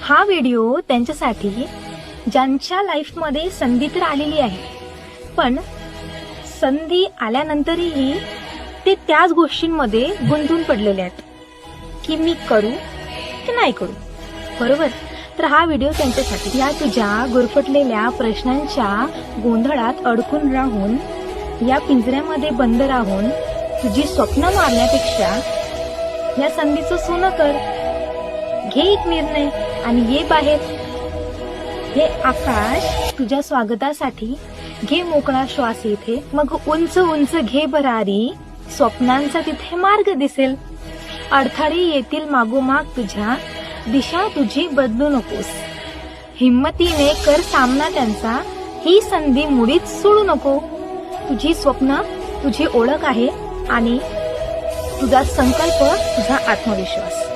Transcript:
हा व्हिडिओ त्यांच्यासाठी ज्यांच्या लाईफमध्ये संधी तर आलेली आहे, पण संधी आल्यानंतरही ते त्याच गोष्टींमध्ये गुंतून पडलेले आहेत की मी करू की नाही करू. बरोबर. तर हा व्हिडिओ त्यांच्यासाठी. या तुझ्या गुरफटलेल्या प्रश्नांच्या गोंधळात अडकून राहून, या पिंजऱ्यामध्ये बंद राहून तुझी स्वप्न मारण्यापेक्षा या संधीचं सोनं कर. घे एक निर्णय आणि ये बाहेर. हे आकाश तुझ्या स्वागतासाठी. घे मोकळा श्वास इथे, मग उंच उंच घे भरारी. स्वप्नांचा तिथे मार्ग दिसेल. अडथळे येतील मागोमाग तुझ्या, दिशा तुझी बदलू नकोस. हिम्मतीने कर सामना त्यांचा, ही संधी मुळीच सोडू नको. तुझी स्वप्न तुझी ओळख आहे आणि तुझा संकल्प तुझा आत्मविश्वास.